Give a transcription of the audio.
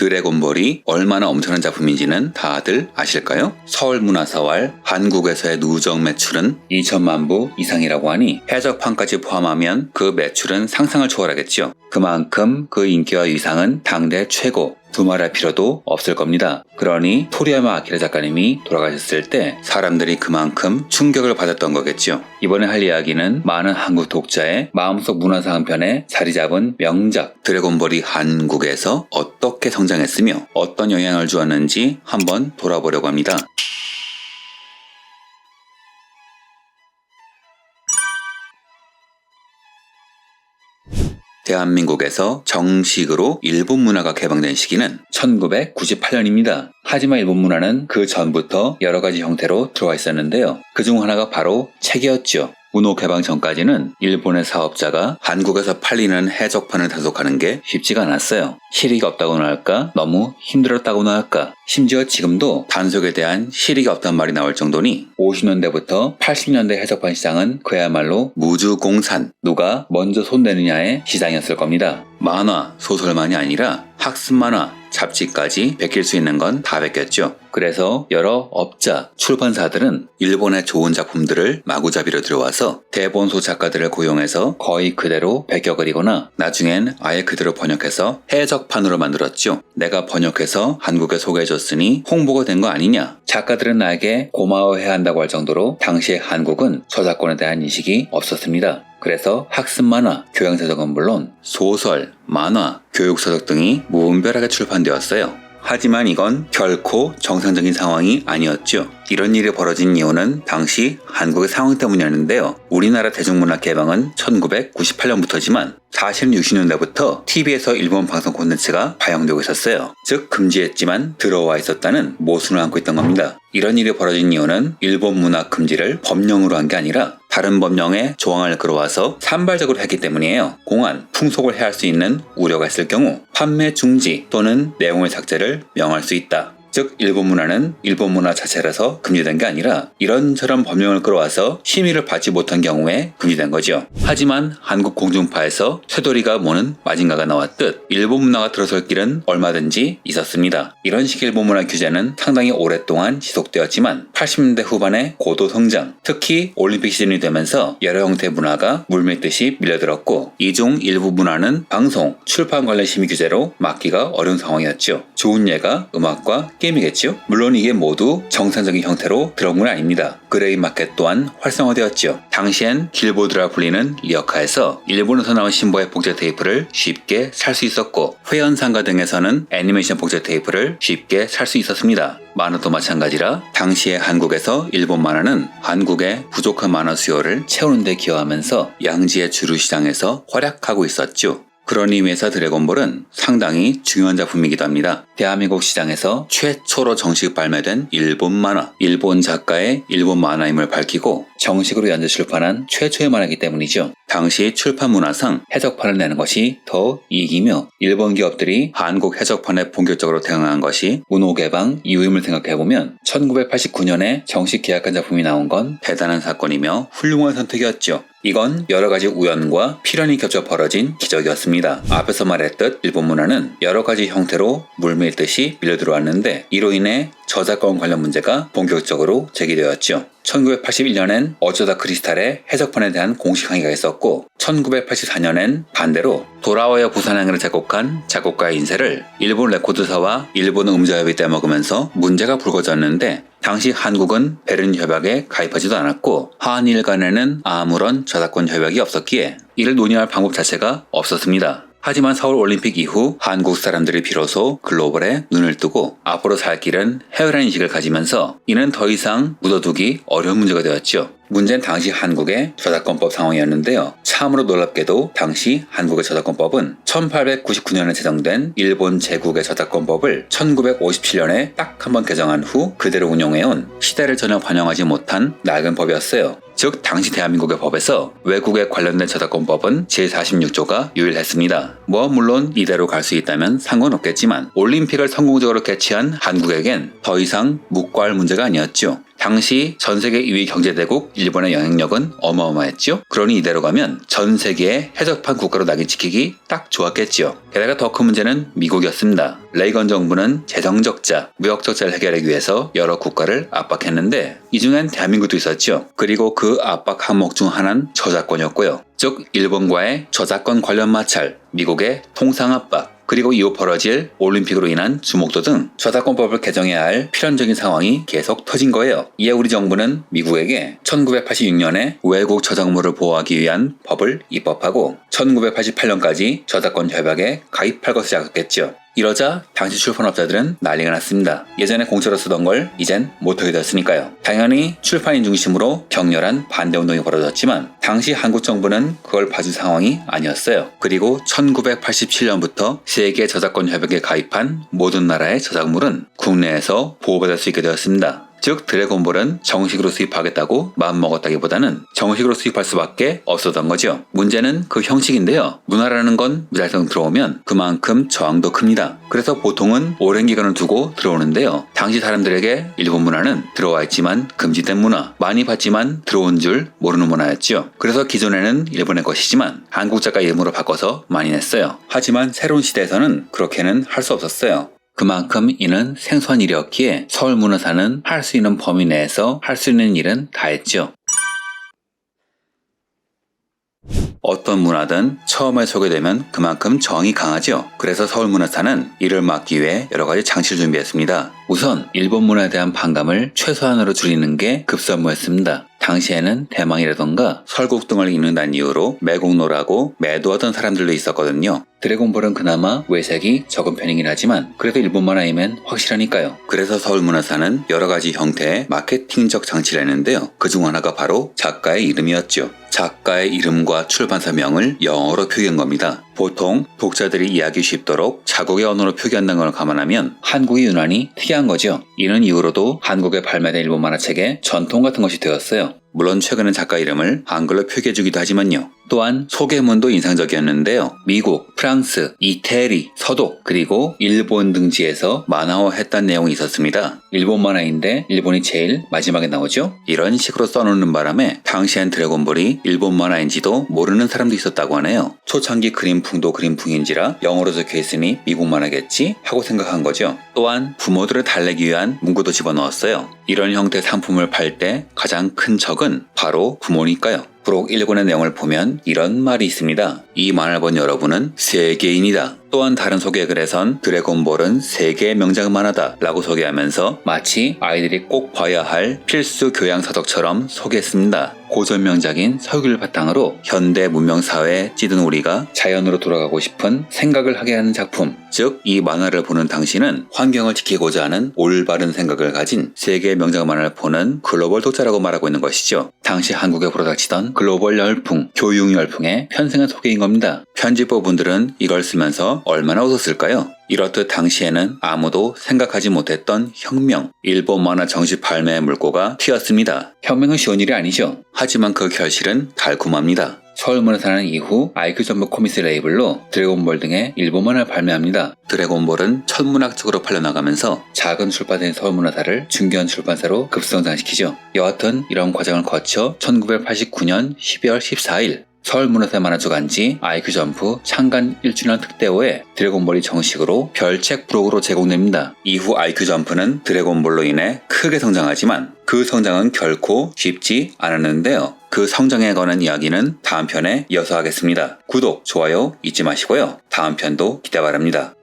드래곤볼이 얼마나 엄청난 작품인지는 다들 아실까요? 서울문화사활 한국에서의 누적 매출은 2천만 부 이상이라고 하니 해적판까지 포함하면 그 매출은 상상을 초월하겠죠. 그만큼 그 인기와 위상은 당대 최고, 두말할 필요도 없을 겁니다. 그러니 토리야마 아키라 작가님이 돌아가셨을 때 사람들이 그만큼 충격을 받았던 거겠죠. 이번에 할 이야기는 많은 한국 독자의 마음속 문화사 한편에 자리 잡은 명작 드래곤볼이 한국에서 어떻게 성장했으며 어떤 영향을 주었는지 한번 돌아보려고 합니다. 대한민국에서 정식으로 일본 문화가 개방된 시기는 1998년입니다. 하지만 일본 문화는 그 전부터 여러 가지 형태로 들어와 있었는데요. 그중 하나가 바로 책이었죠. 문호 개방 전까지는 일본의 사업자가 한국에서 팔리는 해적판을 단속하는 게 쉽지가 않았어요. 실익이 없다고나 할까? 너무 힘들었다고나 할까? 심지어 지금도 단속에 대한 실익이 없단 말이 나올 정도니 50년대부터 80년대 해적판 시장은 그야말로 무주공산, 누가 먼저 손대느냐의 시장이었을 겁니다. 만화, 소설만이 아니라 학습 만화, 잡지까지 베낄 수 있는 건 다 베꼈죠. 그래서 여러 업자, 출판사들은 일본의 좋은 작품들을 마구잡이로 들어와서 대본소 작가들을 고용해서 거의 그대로 베껴 그리거나 나중엔 아예 그대로 번역해서 해적판으로 만들었죠. 내가 번역해서 한국에 소개해줬으니 홍보가 된 거 아니냐. 작가들은 나에게 고마워해야 한다고 할 정도로 당시의 한국은 저작권에 대한 인식이 없었습니다. 그래서 학습 만화, 교양서적은 물론 소설, 만화, 교육서적 등이 무분별하게 출판되었어요. 하지만 이건 결코 정상적인 상황이 아니었죠. 이런 일이 벌어진 이유는 당시 한국의 상황 때문이었는데요. 우리나라 대중문화 개방은 1998년부터지만 사실은 60년대부터 TV에서 일본 방송 콘텐츠가 방영되고 있었어요. 즉 금지했지만 들어와 있었다는 모순을 안고 있던 겁니다. 이런 일이 벌어진 이유는 일본 문화 금지를 법령으로 한 게 아니라 다른 법령의 조항을 끌어와서 산발적으로 했기 때문이에요. 공안, 풍속을 해할 수 있는 우려가 있을 경우 판매 중지 또는 내용의 삭제를 명할 수 있다. 즉 일본 문화는 일본 문화 자체라서 금지된 게 아니라 이런저런 법령을 끌어와서 심의를 받지 못한 경우에 금지된 거죠. 하지만 한국 공중파에서 쇠돌이가 모는 마징가가 나왔듯 일본 문화가 들어설 길은 얼마든지 있었습니다. 이런 식 일본 문화 규제는 상당히 오랫동안 지속되었지만 80년대 후반에 고도 성장, 특히 올림픽 시즌이 되면서 여러 형태의 문화가 물밀듯이 밀려들었고 이 중 일부 문화는 방송, 출판 관련 심의 규제로 막기가 어려운 상황이었죠. 좋은 예가 음악과 게임이겠죠? 물론 이게 모두 정상적인 형태로 들어온 건 아닙니다. 그레이 마켓 또한 활성화되었죠. 당시엔 길보드라 불리는 리어카에서 일본에서 나온 신보의 복제 테이프를 쉽게 살 수 있었고 회원상가 등에서는 애니메이션 복제 테이프를 쉽게 살 수 있었습니다. 만화도 마찬가지라 당시에 한국에서 일본 만화는 한국의 부족한 만화 수요를 채우는 데 기여하면서 양지의 주류 시장에서 활약하고 있었죠. 그런 의미에서 드래곤볼은 상당히 중요한 작품이기도 합니다. 대한민국 시장에서 최초로 정식 발매된 일본 만화, 일본 작가의 일본 만화임을 밝히고 정식으로 연재 출판한 최초의 만화이기 때문이죠. 당시 출판 문화상 해적판을 내는 것이 더 이익이며 일본 기업들이 한국 해적판에 본격적으로 대응한 것이 문호 개방 이후임을 생각해보면 1989년에 정식 계약한 작품이 나온 건 대단한 사건이며 훌륭한 선택이었죠. 이건 여러가지 우연과 필연이 겹쳐 벌어진 기적이었습니다. 앞에서 말했듯 일본 문화는 여러가지 형태로 물밀듯이 밀려들어왔는데 이로 인해 저작권 관련 문제가 본격적으로 제기되었죠. 1981년엔 어쩌다 크리스탈의 해적판에 대한 공식 항의가 있었고 1984년엔 반대로 돌아와요 부산행을 작곡한 작곡가의 인쇄를 일본 레코드사와 일본 음자협이 떼먹으면서 문제가 불거졌는데 당시 한국은 베른 협약에 가입하지도 않았고 한일 간에는 아무런 저작권 협약이 없었기에 이를 논의할 방법 자체가 없었습니다. 하지만 서울올림픽 이후 한국 사람들이 비로소 글로벌에 눈을 뜨고 앞으로 살 길은 해외라는 인식을 가지면서 이는 더 이상 묻어두기 어려운 문제가 되었죠. 문제는 당시 한국의 저작권법 상황이었는데요. 참으로 놀랍게도 당시 한국의 저작권법은 1899년에 제정된 일본 제국의 저작권법을 1957년에 딱 한 번 개정한 후 그대로 운용해온 시대를 전혀 반영하지 못한 낡은 법이었어요. 즉 당시 대한민국의 법에서 외국에 관련된 저작권법은 제46조가 유일했습니다. 물론 이대로 갈 수 있다면 상관없겠지만 올림픽을 성공적으로 개최한 한국에겐 더 이상 묵과할 문제가 아니었죠. 당시 전 세계 2위 경제대국 일본의 영향력은 어마어마했죠. 그러니 이대로 가면 전 세계의 해적판 국가로 낙인 찍히기 딱 좋았겠죠. 게다가 더 큰 문제는 미국이었습니다. 레이건 정부는 재정적자, 무역적자를 해결하기 위해서 여러 국가를 압박했는데 이 중엔 대한민국도 있었죠. 그리고 그 압박 항목 중 하나는 저작권이었고요. 즉 일본과의 저작권 관련 마찰, 미국의 통상 압박, 그리고 이후 벌어질 올림픽으로 인한 주목도 등 저작권법을 개정해야 할 필연적인 상황이 계속 터진 거예요. 이에 우리 정부는 미국에게 1986년에 외국 저작물을 보호하기 위한 법을 입법하고 1988년까지 저작권 협약에 가입할 것을 약속했죠. 이러자 당시 출판업자들은 난리가 났습니다. 예전에 공짜로 쓰던 걸 이젠 못하게 되었으니까요. 당연히 출판인 중심으로 격렬한 반대운동이 벌어졌지만 당시 한국 정부는 그걸 봐줄 상황이 아니었어요. 그리고 1987년부터 세계 저작권 협약에 가입한 모든 나라의 저작물은 국내에서 보호받을 수 있게 되었습니다. 즉 드래곤볼은 정식으로 수입하겠다고 마음먹었다기보다는 정식으로 수입할 수밖에 없었던 거죠. 문제는 그 형식인데요. 문화라는 건 무작정 들어오면 그만큼 저항도 큽니다. 그래서 보통은 오랜 기간을 두고 들어오는데요. 당시 사람들에게 일본 문화는 들어와 있지만 금지된 문화, 많이 봤지만 들어온 줄 모르는 문화였죠. 그래서 기존에는 일본의 것이지만 한국 작가 이름으로 바꿔서 많이 냈어요. 하지만 새로운 시대에서는 그렇게는 할 수 없었어요. 그만큼 이는 생소한 일이었기에 서울문화사는 할 수 있는 범위 내에서 할 수 있는 일은 다 했죠. 어떤 문화든 처음에 소개되면 그만큼 저항이 강하죠. 그래서 서울문화사는 이를 막기 위해 여러 가지 장치를 준비했습니다. 우선 일본 문화에 대한 반감을 최소한으로 줄이는 게 급선무였습니다. 당시에는 대망이라던가 설국 등을 읽는다는 이유로 매국노라고 매도하던 사람들도 있었거든요. 드래곤볼은 그나마 외색이 적은 편이긴 하지만 그래도 일본 만화이면 확실하니까요. 그래서 서울문화사는 여러 가지 형태의 마케팅적 장치를 했는데요. 그중 하나가 바로 작가의 이름이었죠. 작가의 이름과 출판사명을 영어로 표기한 겁니다. 보통 독자들이 이해하기 쉽도록 자국의 언어로 표기한다는 걸 감안하면 한국이 유난히 특이한 거죠. 이는 이후로도 한국에 발매된 일본 만화책의 전통 같은 것이 되었어요. 물론 최근엔 작가 이름을 한글로 표기해주기도 하지만요. 또한 소개문도 인상적이었는데요. 미국, 프랑스, 이태리, 서독, 그리고 일본 등지에서 만화화했다는 내용이 있었습니다. 일본 만화인데 일본이 제일 마지막에 나오죠? 이런 식으로 써놓는 바람에 당시엔 드래곤볼이 일본 만화인지도 모르는 사람도 있었다고 하네요. 초창기 그림풍도 그림풍인지라 영어로 적혀있으니 미국 만화겠지 하고 생각한 거죠. 또한 부모들을 달래기 위한 문구도 집어넣었어요. 이런 형태의 상품을 팔 때 가장 큰 적은 바로 부모니까요. 부록 1권의 내용을 보면 이런 말이 있습니다. 이 만화를 본 여러분은 세계인이다. 또한 다른 소개 글에선 드래곤볼은 세계의 명작 만화다 라고 소개하면서 마치 아이들이 꼭 봐야 할 필수 교양서적처럼 소개했습니다. 고전 명작인 서유기를 바탕으로 현대 문명사회에 찌든 우리가 자연으로 돌아가고 싶은 생각을 하게 하는 작품, 즉 이 만화를 보는 당신은 환경을 지키고자 하는 올바른 생각을 가진 세계의 명작 만화를 보는 글로벌 독자라고 말하고 있는 것이죠. 당시 한국에 불어닥치던 글로벌 열풍, 교육 열풍의 편승한 소개인 겁니다. 편집부분들은 이걸 쓰면서 얼마나 웃었을까요? 이렇듯 당시에는 아무도 생각하지 못했던 혁명, 일본 만화 정식 발매의 물꼬가 튀었습니다. 혁명은 쉬운 일이 아니죠. 하지만 그 결실은 달콤합니다. 서울문화사는 이후 아이큐 전북 코미스 레이블로 드래곤볼 등의 일본 만화를 발매합니다. 드래곤볼은 천문학적으로 팔려나가면서 작은 출판사인 서울문화사를 중견 출판사로 급성장시키죠. 여하튼 이런 과정을 거쳐 1989년 12월 14일 서울문화사 만화주간지 아이큐점프 창간 1주년 특대호에 드래곤볼이 정식으로 별책 부록으로 제공됩니다. 이후 아이큐점프는 드래곤볼로 인해 크게 성장하지만 그 성장은 결코 쉽지 않았는데요. 그 성장에 관한 이야기는 다음 편에 이어서 하겠습니다. 구독, 좋아요 잊지 마시고요. 다음 편도 기대 바랍니다.